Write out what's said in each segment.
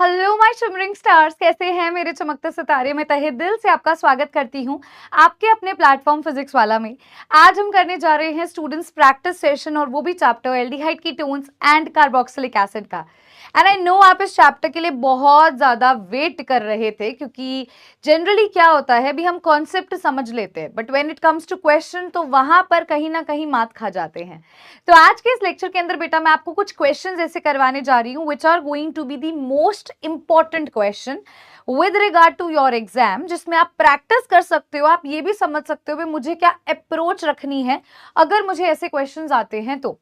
Hello my shimmering stars, कैसे हैं मेरे चमकते सितारे। मैं तहे दिल से आपका स्वागत करती हूं आपके अपने प्लेटफॉर्म फिजिक्स वाला में। आज हम करने जा रहे हैं स्टूडेंट्स प्रैक्टिस सेशन, और वो भी chapter aldehyde ketones and carboxylic acid का। एंड आई नो आप इस चैप्टर के लिए बहुत ज्यादा वेट कर रहे थे, क्योंकि जनरली क्या होता है, अभी हम कॉन्सेप्ट समझ लेते हैं but when it comes to question तो वहां पर कहीं ना कहीं मात खा जाते हैं। तो आज के इस लेक्चर के अंदर बेटा मैं आपको कुछ क्वेश्चंस ऐसे करवाने जा रही हूँ which are going to be the most important question with regard to your exam, जिसमें आप प्रैक्टिस कर सकते हो। आप ये भी समझ सकते हो कि मुझे क्या अप्रोच रखनी है अगर मुझे ऐसे क्वेश्चंस आते हैं तो।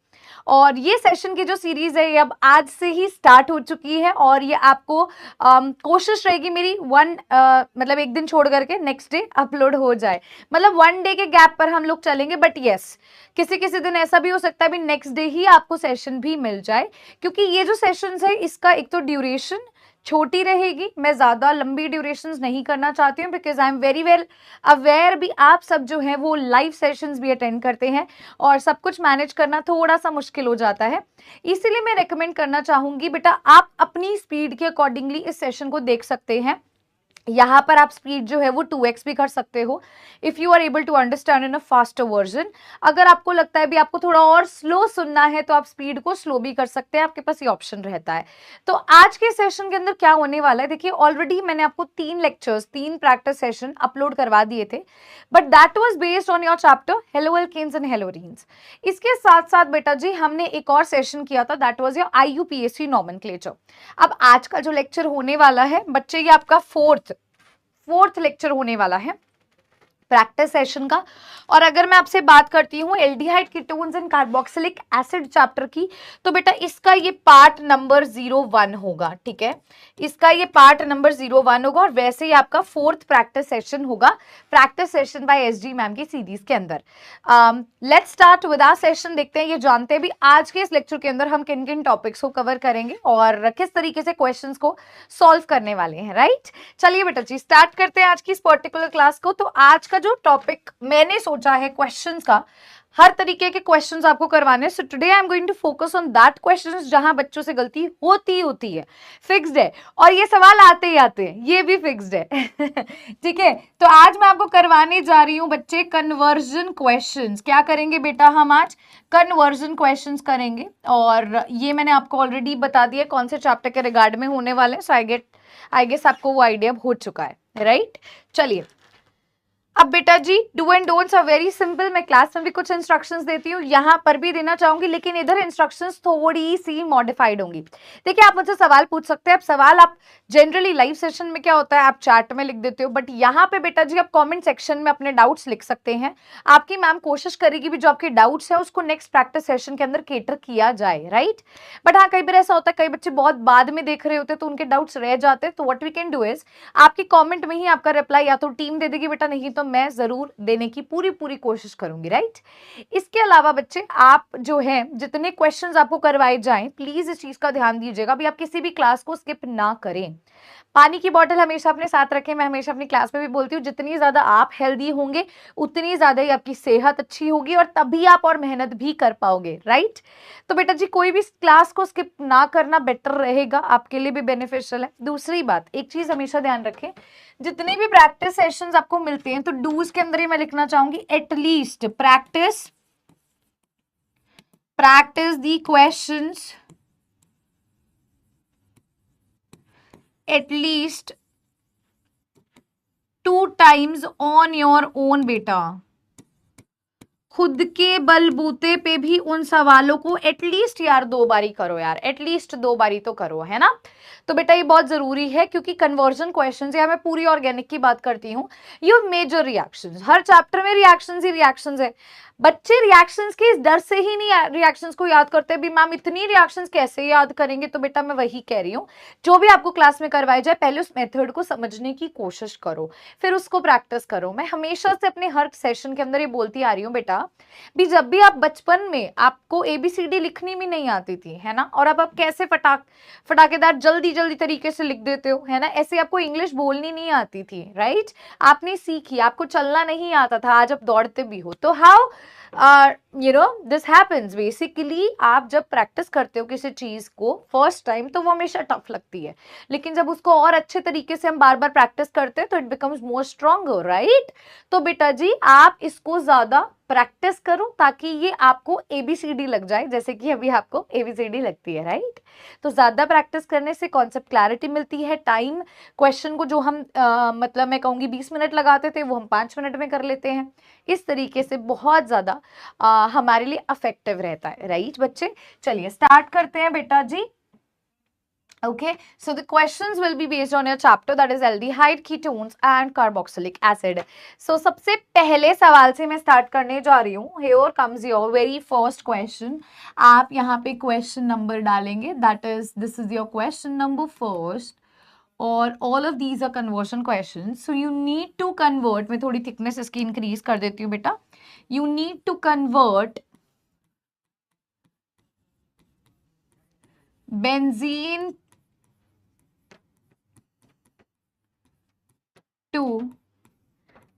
और ये सेशन की जो सीरीज है ये अब आज से ही स्टार्ट हो चुकी है, और ये आपको कोशिश रहेगी मेरी मतलब एक दिन छोड़ करके नेक्स्ट डे अपलोड हो जाए, मतलब 1 डे के गैप पर हम लोग चलेंगे। बट यस, किसी किसी दिन ऐसा भी हो सकता है भी नेक्स्ट डे ही आपको सेशन भी मिल जाए, क्योंकि ये जो सेशंस है इसका एक तो ड्यूरेशन छोटी रहेगी। मैं ज्यादा लंबी ड्यूरेशंस नहीं करना चाहती हूँ, because I am very well aware भी आप सब जो है वो लाइव सेशंस भी अटेंड करते हैं और सब कुछ मैनेज करना थोड़ा सा मुश्किल हो जाता है। इसीलिए मैं रेकमेंड करना चाहूंगी बेटा आप अपनी स्पीड के अकॉर्डिंगली इस सेशन को देख सकते हैं। यहाँ पर आप स्पीड जो है वो 2x भी कर सकते हो if you are able to understand in a faster version. अगर आपको लगता है भी आपको थोड़ा और स्लो सुनना है तो आप स्पीड को स्लो भी कर सकते हैं, आपके पास ये ऑप्शन रहता है। तो आज के सेशन के अंदर क्या होने वाला है, देखिए ऑलरेडी मैंने आपको 3 प्रैक्टिस सेशन अपलोड करवा दिए थे, but that was based on your chapter haloalkanes and haloarenes. इसके साथ साथ बेटा जी हमने एक और सेशन किया था, that was your IUPAC nomenclature. अब आज का जो लेक्चर होने वाला है बच्चे, ये आपका फोर्थ लेक्चर होने वाला है प्रैक्टिस सेशन का। और अगर मैं आपसे बात करती हूँ aldehyde ketones and carboxylic acid chapter की, तो बेटा इसका ये पार्ट नंबर 01 होगा, ठीक है। इसका ये पार्ट नंबर 01 होगा, और वैसे ही आपका फोर्थ प्रैक्टिस सेशन होगा, practice session by SG ma'am की सीरीज के अंदर। Let's start with our session. देखते हैं, ये जानते हैं भी आज के इस लेक्चर के अंदर हम किन किन टॉपिक्स को कवर करेंगे और किस तरीके से क्वेश्चंस को सॉल्व करने वाले हैं, राइट। चलिए बेटा जी स्टार्ट करते हैं आज की इस पर्टिकुलर क्लास को। तो आज का जो टॉपिक मैंने सोचा है क्वेश्चंस का, हर तरीके के क्वेश्चंस आपको करवाने हैं। So today I am going to focus on that questions जहां बच्चों से गलती होती है, फिक्स्ड है, और ये सवाल आते ही आते हैं, ये भी फिक्स्ड है ठीक है। तो आज मैं आपको करवाने जा रही हूं बच्चे कन्वर्जन क्वेश्चंस। क्या करेंगे बेटा, हम आज कन्वर्जन क्वेश्चंस करेंगे, और ये मैंने आपको ऑलरेडी बता दिया कौन से चैप्टर के रिगार्ड में होने वाले हैं। सो आई गेस आपको वो आइडिया हो चुका है, राइट। चलिए अब बेटा जी do and don'ts are very simple. मैं क्लास में भी कुछ इंस्ट्रक्शंस देती हूँ, यहाँ पर भी देना चाहूंगी, लेकिन इधर इंस्ट्रक्शंस थोड़ी सी मॉडिफाइड होंगी। देखिए आप मुझसे सवाल पूछ सकते हैं। अब सवाल आप जनरली लाइव सेशन में क्या होता है, आप चैट में लिख देते हो, बट यहाँ पे बेटा जी आप कॉमेंट सेक्शन में अपने डाउट्स लिख सकते हैं। आपकी मैम कोशिश करेगी भी जो आपके डाउट्स है उसको नेक्स्ट प्रैक्टिस सेशन के अंदर केटर किया जाए, राइट। बट हाँ कई बार ऐसा होता है, कई बच्चे बहुत बाद में देख रहे होते हैं तो उनके डाउट्स रह जाते हैं। तो what we can do is आपकी कॉमेंट में ही आपका रिप्लाई या तो टीम दे देगी बेटा, नहीं तो मैं जरूर देने की पूरी कोशिश करूंगी, राइट। इसके अलावा बच्चे आप जो है जितने क्वेश्चंस आपको करवाए जाएं प्लीज इस चीज का ध्यान दीजिएगा भी आप किसी भी क्लास को स्किप ना करें। पानी की बोतल हमेशा अपने साथ रखें। मैं हमेशा अपनी क्लास में भी बोलती हूँ जितनी ज्यादा आप हेल्दी होंगे उतनी ज्यादा ही आपकी सेहत अच्छी होगी, और तभी आप और मेहनत भी कर पाओगे, राइट। तो बेटा जी कोई भी क्लास को स्किप ना करना बेटर रहेगा, आपके लिए भी बेनिफिशियल है। दूसरी बात, एक चीज हमेशा ध्यान रखें, जितने भी प्रैक्टिस सेशंस आपको मिलते हैं तो डूज के अंदर ही मैं लिखना चाहूंगी at least practice the questions at least 2 times on your own बेटा। खुद के बलबूते पे भी उन सवालों को एटलीस्ट यार 2 बारी करो, यार एटलीस्ट 2 बारी तो करो, है ना। तो बेटा ये बहुत जरूरी है, क्योंकि कन्वर्जन क्वेश्चंस, या मैं पूरी ऑर्गेनिक की बात करती हूँ, यू मेजर रिएक्शंस, हर चैप्टर में रिएक्शंस ही रिएक्शंस है। बच्चे रिएक्शंस के इस डर से ही नहीं रिएक्शंस को याद करते भी मैम इतनी रिएक्शंस कैसे याद करेंगे। तो बेटा मैं वही कह रही हूँ, जो भी आपको क्लास में करवाया जाए पहले उस मेथड को समझने की कोशिश करो, फिर उसको प्रैक्टिस करो। मैं हमेशा से अपने हर सेशन के अंदर ये बोलती आ रही हूँ बेटा होगा भी, जब भी आप बचपन में आपको ABCD लिखनी भी नहीं आती थी, है ना, और अब आप कैसे फटाकेदार जल्दी जल्दी तरीके से लिख देते हो, है ना, ऐसे आपको इंग्लिश बोलनी नहीं आती थी, राइट, आपने सीखी, आपको चलना नहीं आता था, आज आप दौड़ते भी हो, तो हाउ दिस हैपेंस बेसिकली, आप जब प्रैक्टिस करते हो किसी चीज को फर्स्ट टाइम तो वो हमेशा टफ लगती है, लेकिन जब उसको और अच्छे तरीके से हम बार बार प्रैक्टिस करते हैं तो it becomes more stronger, right. तो बेटा जी आप इसको ज्यादा प्रैक्टिस करो ताकि ये आपको ABCD लग जाए, जैसे कि अभी आपको ABCD लगती है, राइट। तो ज्यादा प्रैक्टिस करने से कॉन्सेप्ट क्लैरिटी मिलती है, टाइम क्वेश्चन को जो हम मतलब मैं कहूंगी 20 मिनट लगाते थे वो हम 5 मिनट में कर लेते हैं, इस तरीके से बहुत ज्यादा हमारे लिए अफेक्टिव रहता है, राइट बच्चे। चलिए स्टार्ट करते हैं बेटा जी। Okay, so the questions will be based on your chapter, that is aldehyde, ketones and carboxylic acid. So सबसे पहले सवाल से मैं स्टार्ट करने जा रही हूँ। Here comes your very first question. आप यहाँ पे क्वेश्चन नंबर डालेंगे, that is this is your question number first, और all of these are conversion questions. So you need to convert, मैं थोड़ी thickness इसकी इंक्रीज कर देती हूँ बेटा। You need to convert benzene to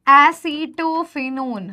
acetophenone.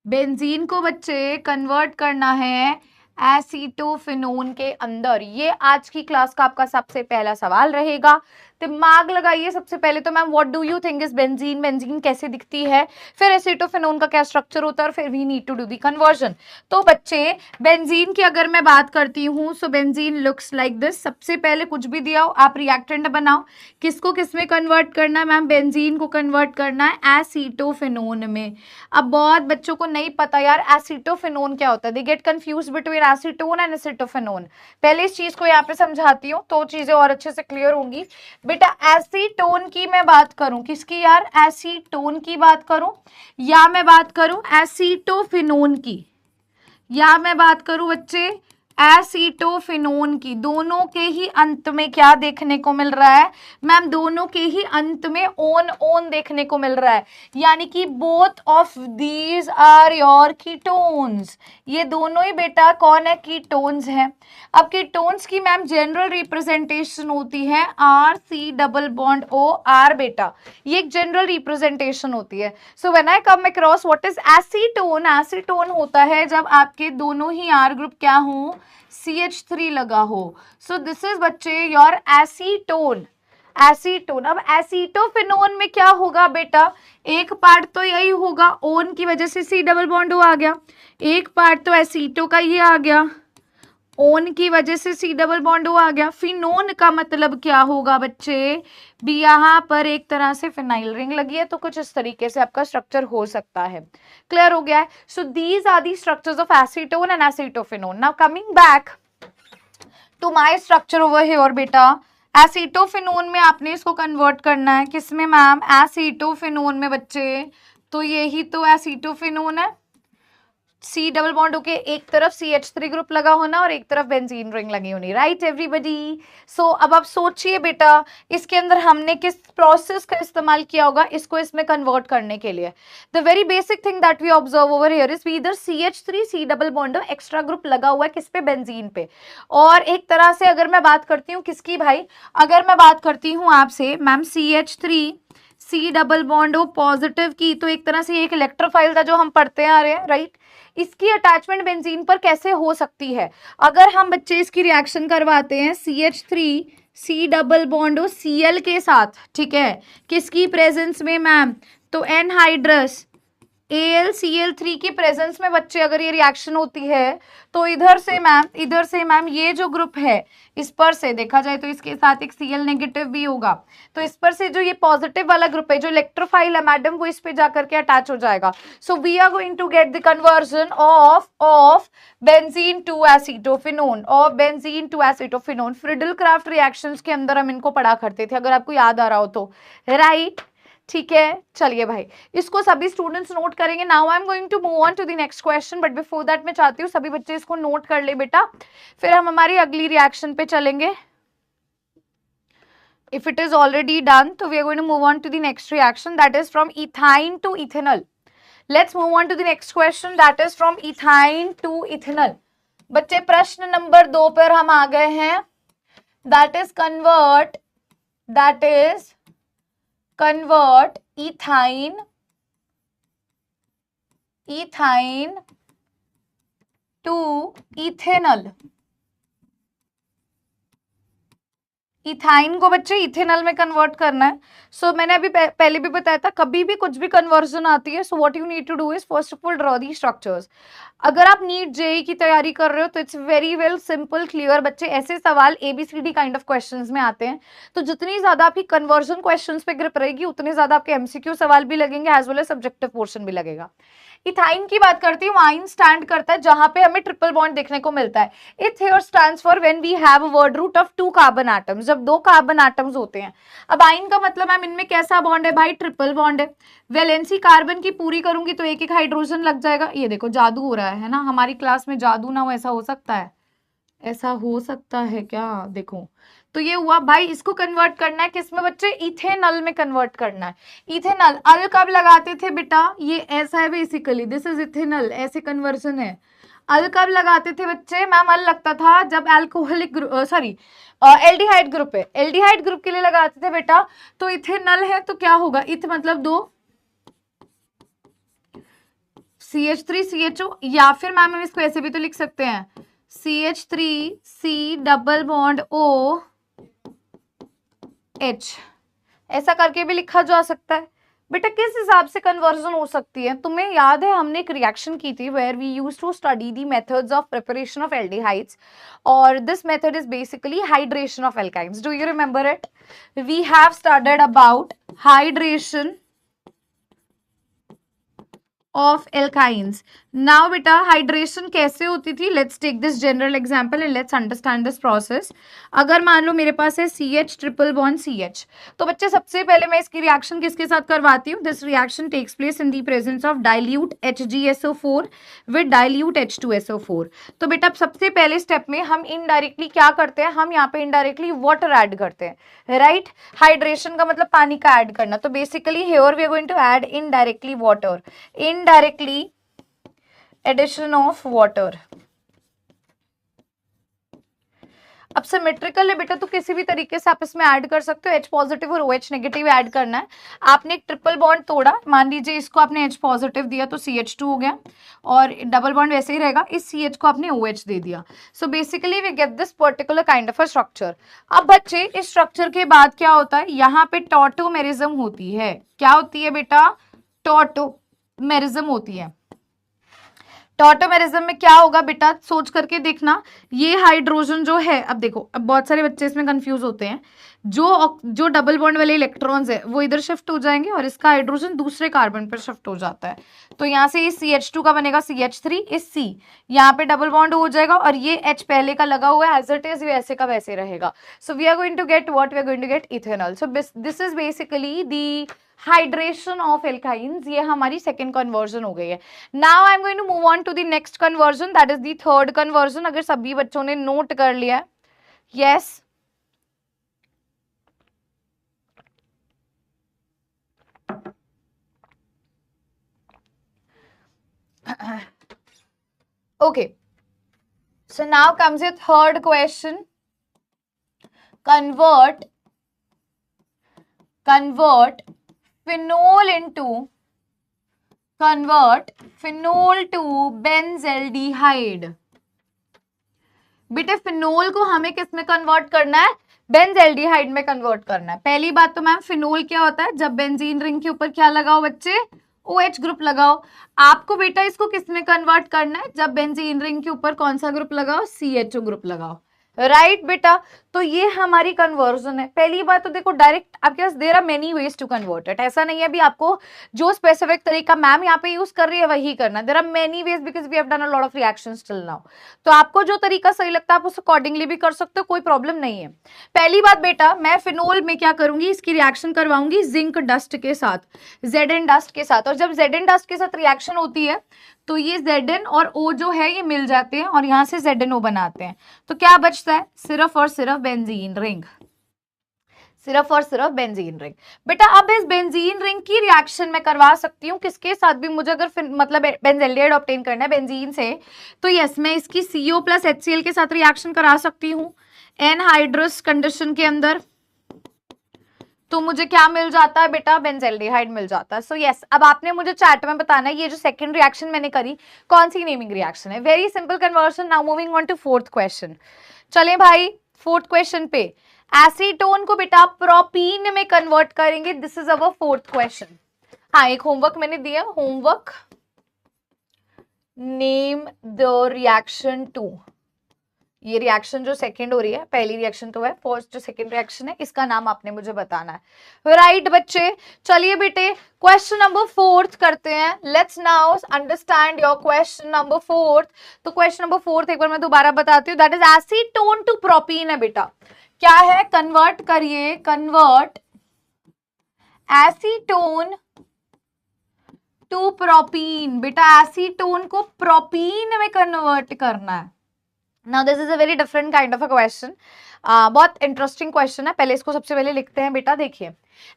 Benzene को बच्चे कन्वर्ट करना है एसीटोफिनोन के अंदर। ये आज की क्लास का आपका सबसे पहला सवाल रहेगा। दिमाग लगाइए सबसे पहले तो ma'am what do you think is benzene, benzene कैसे दिखती है, फिर एसीटोफिनोन का क्या स्ट्रक्चर होता है, और फिर we need to do the conversion. तो बच्चे बेंजीन की अगर मैं बात करती हूँ, so benzene looks like this. सबसे पहले कुछ भी दिया हो आप रिएक्टेंट बनाओ, किसको किस में कन्वर्ट करना है मैम, बेंजीन को कन्वर्ट करना है एसीटोफिनोन में। अब बहुत बच्चों को नहीं पता यार एसीटोफिनोन क्या होता है, they get confuse between acetone and acetophenone. पहले इस चीज को यहाँ पे समझाती हूँ तो चीजें और अच्छे से क्लियर होंगी। बेटा एसीटोन की मैं बात करूं, किसकी यार, एसीटोन की बात करूं, या मैं बात करूं एसीटोफिनोन की, या मैं बात करूं बच्चे एसीटोफिनोन की, दोनों के ही अंत में क्या देखने को मिल रहा है मैम, दोनों के ही अंत में ओन ओन देखने को मिल रहा है, यानी कि both of these are your ketones. ये दोनों ही बेटा कौन है, कीटोन्स हैं। अब कीटोन्स की मैम जनरल रिप्रेजेंटेशन होती है RC double bond O R बेटा, ये एक जनरल रिप्रेजेंटेशन होती है। So when I come across what is acetone, acetone होता है जब आपके दोनों ही R ग्रुप क्या हो, CH3 लगा हो। सो दिस इज बच्चे योर एसीटोन, एसीटोन। अब एसीटोफिनोन में क्या होगा बेटा, एक पार्ट तो यही होगा, ओन की वजह से C डबल बॉन्ड O आ गया, एक पार्ट तो एसीटो का ये आ गया, ओन की वजह से C डबल बॉन्ड O आ गया। फिनोन का मतलब क्या होगा बच्चे, भी यहाँ पर एक तरह से फिनाइल रिंग लगी है, तो कुछ इस तरीके से आपका स्ट्रक्चर हो सकता है। क्लियर हो गया है। So these are the structures of acetone and acetophenone. Now coming back to my structure over here बेटा, एसीटोफिनोन में आपने इसको कन्वर्ट करना है किसमें मैम, एसीटोफिनोन में बच्चे, तो यही तो एसीटोफिनोन है। C डबल बॉन्ड होके एक तरफ CH3 ग्रुप लगा होना और एक तरफ बेंजीन रिंग लगी होनी, राइट एवरीबॉडी। सो अब आप सोचिए बेटा इसके अंदर हमने किस प्रोसेस का इस्तेमाल किया होगा इसको इसमें कन्वर्ट करने के लिए। The very basic thing that we observe over here is इधर CH3 C double bond extra group लगा हुआ है किस पे, बेंजीन पे। और एक तरह से अगर मैं बात करती हूँ किसकी भाई, अगर मैं बात करती हूँ आपसे ma'am CH3 C double bond O positive की, तो एक तरह से एक इलेक्ट्रोफाइल था जो हम पढ़ते आ रहे हैं, राइट। इसकी अटैचमेंट बेंजीन पर कैसे हो सकती है, अगर हम बच्चे इसकी रिएक्शन करवाते हैं CH3 C double bond O Cl के साथ, ठीक है, किसकी प्रेजेंस में मैम, तो एनहाइड्रस AlCl3 की प्रेजेंस में बच्चे अगर ये रिएक्शन होती है तो इधर से मैम ये जो ग्रुप है इस पर से देखा जाए तो इसके साथ एक Cl नेगेटिव भी होगा, तो इस पर से जो ये पॉजिटिव वाला ग्रुप है जो इलेक्ट्रोफाइल है मैडम वो इस पे जाकर के अटैच हो जाएगा। So we are going to get the conversion of benzene to acetophenone, और benzene to acetophenone Friedel Crafts reactions के अंदर हम इनको पढ़ा करते थे, अगर आपको याद आ रहा हो तो, राइट। ठीक है, चलिए भाई इसको सभी स्टूडेंट्स नोट करेंगे। Now I am going to move on to the next question, but before that मैं चाहती हूँ सभी बच्चे इसको नोट कर ले बेटा, फिर हम हमारी अगली रिएक्शन पे चलेंगे। If it is already done, so we are going to move on to the next reaction, that is from ethyne to ethanol. Let's move on to the next question, that is from ethyne to ethanol. बच्चे प्रश्न number 2 पर हम आ गए हैं. That is convert ethyne to ethanol. Ethyne को बच्चे ethanol में convert करना है. सो मैंने अभी पहले भी बताया था, कभी भी कुछ भी कन्वर्जन आती है, so what you need to do is first of all draw the structures. अगर आप नीट जेई की तैयारी कर रहे हो तो it's very well simple clear. बच्चे ऐसे सवाल ABCD काइंड ऑफ क्वेश्चंस में आते हैं, तो जितनी ज्यादा आपकी कन्वर्जन क्वेश्चंस पे ग्रिप रहेगी उतने ज्यादा आपके MCQ सवाल भी लगेंगे as well as subjective portion भी लगेगा. इथाइन की बात करती हूँ, आइन स्टैंड करता है जहां पे हमें ट्रिपल बॉन्ड देखने को मिलता है. It here stands for when we have a word root of 2 carbon atoms, जब 2 कार्बन एटम्स होते हैं. अब आइन का मतलब मैम इनमें कैसा बॉन्ड है भाई, ट्रिपल बॉन्ड है. वैलेंसी कार्बन की पूरी करूंगी तो एक एक हाइड्रोजन लग जाएगा. ये देखो जादू हो रहा है ना, हमारी क्लास में जादू ना हो ऐसा हो सकता है? ऐसा हो सकता है क्या? देखो तो ये हुआ भाई, इसको कन्वर्ट करना है किसमें बच्चे, इथेनॉल में कन्वर्ट करना है. इथेनॉल अल कब लगाते थे बेटा, ये ऐसा है बेसिकली, दिस इज इथेनॉल, ऐसे कन्वर्जन है. अल कब लगाते थे बच्चे, मैम अल लगता था जब अल्कोहलिक सॉरी एल्डिहाइड ग्रुप है, एल्डिहाइड ग्रुप के लिए लगाते थे बेटा. तो इथेनॉल है तो क्या होगा, इथ मतलब 2 CH3CHO, या फिर मैम हम इसको ऐसे भी तो लिख सकते हैं CH3C डबल बॉन्ड OH, ऐसा करके भी लिखा जा सकता है. बेटा किस हिसाब से कन्वर्जन हो सकती है, तुम्हें याद है हमने एक रिएक्शन की थी where we used to study the methods of preparation of aldehydes, और this method is basically hydration of alkynes. Do you remember it? We have studied about hydration of alkynes. Now बेटा hydration कैसे होती थी, let's take this general example and let's understand this process. अगर मान लो मेरे पास है CH triple bond CH, तो बच्चे सबसे पहले मैं इसकी रिएक्शन किसके साथ करवाती हूँ, this reaction takes place in the presence of dilute HgSO4 with dilute H2SO4. तो बेटा सबसे पहले स्टेप में हम इनडायरेक्टली क्या करते हैं, हम यहाँ पे इनडायरेक्टली वाटर ऐड करते हैं, राइट. हाइड्रेशन का मतलब पानी का ऐड करना, तो basically here we are going to add indirectly water, indirectly addition of water. अब सिमेट्रिकल है बेटा, तो किसी भी तरीके से आप इसमें ऐड कर सकते हो. H पॉजिटिव और OH नेगेटिव ऐड करना है. आपने एक ट्रिपल बॉन्ड तोड़ा, मान लीजिए इसको आपने H पॉजिटिव दिया तो CH2 हो गया, और डबल बॉन्ड वैसे ही रहेगा, इस CH को आपने OH दे दिया. So basically we get this particular kind of a structure. अब बच्चे इस स्ट्रक्चर के बाद क्या होता है, यहाँ पे टॉटोमेरिज्म होती है. क्या होती है बेटा, टॉटोमेरिज्म होती है. टॉटोमेरिज्म में क्या होगा बेटा, सोच करके देखना. ये हाइड्रोजन जो है, अब देखो अब बहुत सारे बच्चे इसमें कंफ्यूज होते हैं, जो डबल बॉन्ड वाले इलेक्ट्रॉन्स है वो इधर शिफ्ट हो जाएंगे और इसका हाइड्रोजन दूसरे कार्बन पर शिफ्ट हो जाता है. तो यहाँ से इस CH2 का बनेगा CH3, इस C यहाँ पे डबल बॉन्ड हो जाएगा, और ये H पहले का लगा हुआ है एज इट इज, वैसे का वैसे रहेगा. So we are going to get what, we are going to get ethanol. So this is basically the hydration of alkynes. ये हमारी सेकेंड कन्वर्जन हो गई है. Now I am going to move on to the next conversion, that is the third conversion. अगर सभी बच्चों ने नोट कर लिया है, yes okay, so now comes your third question. Convert phenol to benzaldehyde. बेटे फिनोल को हमें किस में कन्वर्ट करना है, बेंजल्डिहाइड में कन्वर्ट करना है. पहली बात तो मैम फिनोल क्या होता है, जब बेंजीन रिंग के ऊपर क्या लगाओ बच्चे, OH ग्रुप लगाओ. आपको बेटा इसको किस में कन्वर्ट करना है, जब बेंजीन रिंग के ऊपर कौन सा ग्रुप लगाओ, CHO ग्रुप लगाओ, राइट बेटा. तो ये हमारी कन्वर्जन है. पहली बात तो देखो डायरेक्ट आपके पास there are many ways to convert it. ऐसा नहीं है अभी आपको जो स्पेसिफिक तरीका मैम यहाँ पे यूज कर रही है वही करना. There are many ways because we have done a lot of reactions till now. तो आपको जो तरीका सही लगता है आप उस अकॉर्डिंगली भी कर सकते हो, कोई प्रॉब्लम नहीं है. पहली बात बेटा मैं फिनोल में क्या करूंगी, इसकी रिएक्शन करवाऊंगी जिंक डस्ट के साथ, Zn डस्ट के साथ. और जब Zn डस्ट के साथ रिएक्शन होती है तो ये Zn और O जो है ये मिल जाते हैं और यहाँ से ZnO बनाते हैं. तो क्या बचता है, सिर्फ और सिर्फ बेंजीन रिंग. सिर्फ और सिर्फ बेंजीन रिंग। बेटा अब इस बेंजीन रिंग की रिएक्शन मैं करवा सकती हूँ किसके साथ भी, मुझे अगर मतलब बेंजेल्डिहाइड ऑब्टेन करना है बेंजीन से, तो यस मैं इसकी CO प्लस HCl के साथ रिएक्शन करा सकती हूँ एनहाइड्रस कंडीशन के अंदर। तो मुझे क्या मिल जाता है बेटा, बेंजेल्डिहाइड मिल जाता है। सो यस अब आपने मुझे चैट में बताना है ये जो सेकंड रिएक्शन मैंने करी कौन सी नेमिंग रिएक्शन है। Very simple conversion. Now moving on to fourth question. चले भाई फोर्थ क्वेश्चन पे, एसीटोन को बेटा प्रोपीन में कन्वर्ट करेंगे। This is our fourth question. हाँ एक होमवर्क मैंने दिया, homework name the reaction two. ये रिएक्शन जो सेकंड हो रही है, पहली रिएक्शन तो है, फर्स्ट जो सेकंड रिएक्शन है इसका नाम आपने मुझे बताना है। राइट बच्चे, चलिए बेटे क्वेश्चन नंबर फोर्थ करते हैं। Let's now understand your question number fourth. तो क्वेश्चन नंबर फोर्थ एक बार मैं दोबारा बताती हूँ, that is acetone to propene है बेटा। क्या है, कन्वर्ट करिए, कन्वर्ट एसीटोन टू प्रोपीन। बेटा एसीटोन को प्रोपीन में कन्वर्ट करना है। Now this is a very different kind of a question. बहुत इंटरेस्टिंग क्वेश्चन है। पहले इसको सबसे पहले लिखते हैं बेटा। देखिए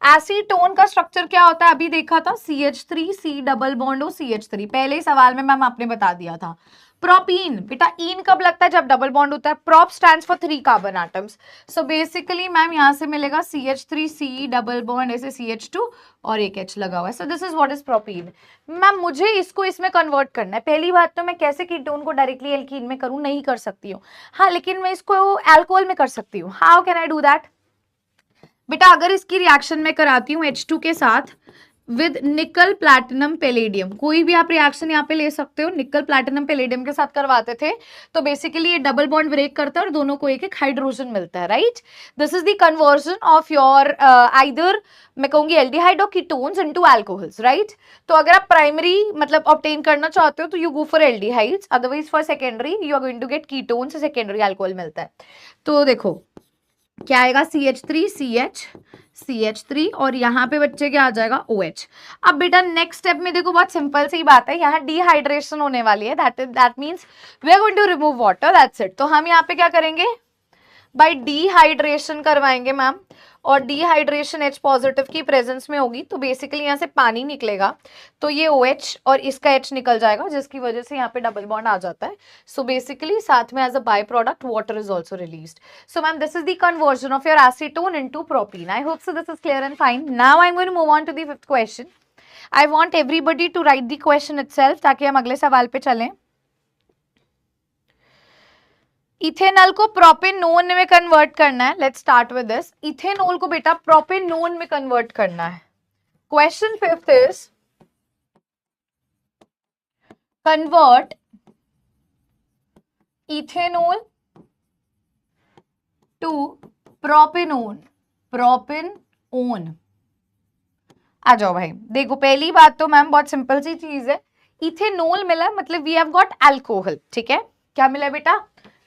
एसीटोन का स्ट्रक्चर क्या होता है, अभी देखा था CH3 C डबल बॉन्ड हो CH3, पहले ही सवाल में मैम आपने बता दिया था। प्रोपीन बेटा इन कब लगता है, जब डबल बॉन्ड होता है। Prop stands for 3 carbon atoms. So basically ma'am यहाँ से मिलेगा CH3 C डबल बॉन्ड ऐसे CH2 और एक H लगा हुआ है। सो this is what is propene. Ma'am मुझे इसको इसमें कन्वर्ट करना है। पहली बात तो मैं कैसे कीटोन को डायरेक्टली एल्कीन में करूँ, नहीं कर सकती हूँ। हाँ लेकिन मैं इसको अल्कोहल में कर सकती हूँ। How can I do that बेटा, अगर इसकी रिएक्शन में कराती हूँ H2 के साथ विद निकल प्लैटिनम पैलेडियम, कोई भी आप रिएक्शन यहाँ पे ले सकते हो, निकल प्लैटिनम पैलेडियम के साथ करवाते थे तो बेसिकली ये डबल बॉन्ड ब्रेक करता है और दोनों को एक एक हाइड्रोजन मिलता है। Right, this is the conversion of your either मैं कहूंगी एल्डिहाइड और कीटोन्स इनटू अल्कोहल्स। राइट, तो अगर आप प्राइमरी मतलब ऑब्टेन करना चाहते हो तो you go for aldehydes, otherwise for secondary you are going to get ketones, secondary alcohol मिलता है। तो देखो क्या आएगा, CH3 CH CH3 और यहाँ पे बच्चे क्या आ जाएगा OH। अब बेटा नेक्स्ट स्टेप में देखो बहुत सिंपल सी बात है, यहाँ डिहाइड्रेशन होने वाली है। That means we are going to remove water, that's it. तो हम यहाँ पे क्या करेंगे, बाय डिहाइड्रेशन करवाएंगे मैम, और डिहाइड्रेशन H पॉजिटिव की प्रेजेंस में होगी तो बेसिकली यहाँ से पानी निकलेगा, तो ये OH और इसका H निकल जाएगा जिसकी वजह से यहाँ पे डबल बॉन्ड आ जाता है। सो बेसिकली साथ में as a by product water is also released. So ma'am this is the conversion of your acetone into propene. I hope so this is clear and fine. Now I am going to move on to the fifth question. I want everybody to write the question itself ताकि हम अगले सवाल पे चलें। Ethanol को propanone में convert करना है। Let's start with this. Ethanol को बेटा प्रोपेनोन में कन्वर्ट करना है। Question fifth is convert ethanol to propanone. Propanone आ जाओ भाई। देखो पहली बात तो मैम बहुत सिंपल सी चीज है, इथेनॉल मिला मतलब वी हैव गॉट अल्कोहल। ठीक है, क्या मिला बेटा,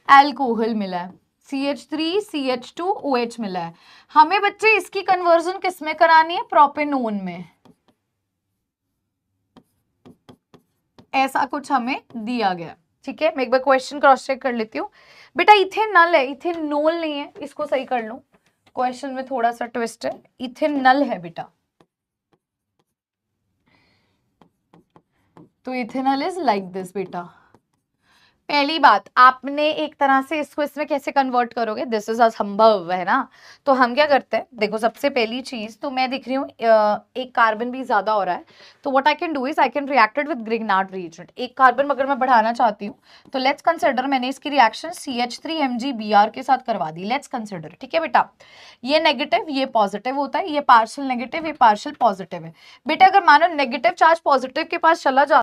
अल्कोहल मिला है। CH3 CH2 OH मिला है। हमें बच्चे इसकी कन्वर्जन किस में करानी है, प्रोपेनोन में। ऐसा कुछ हमें दिया गया। ठीक है, मैं एक बार क्वेश्चन क्रॉस चेक कर लेती हूँ। बेटा इथेनॉल है, इथेनॉल नहीं है, इसको सही कर लो। क्वेश्चन में थोड़ा सा ट्विस्ट है, इथेनॉल है बेटा, तो इथेनॉल इज लाइक दिस बेटा। पहली बात आपने एक तरह से इसको इसमें कैसे कन्वर्ट करोगे, दिस इज असंभव है ना। तो हम क्या करते हैं, देखो सबसे पहली चीज तो मैं दिख रही हूँ एक कार्बन भी ज्यादा हो रहा है, तो what I can do is I can reacted with Grignard reagent. एक कार्बन अगर मैं बढ़ाना चाहती हूँ तो लेट्स कंसिडर मैंने इसकी रिएक्शन CH3MgBr के साथ करवा दी। लेट्स कंसिडर, ठीक है बेटा, ये नेगेटिव ये पॉजिटिव होता है, ये पार्शियल नेगेटिव ये पार्शियल पॉजिटिव है। बेटा अगर मानो नेगेटिव चार्ज पॉजिटिव के पास चला जाता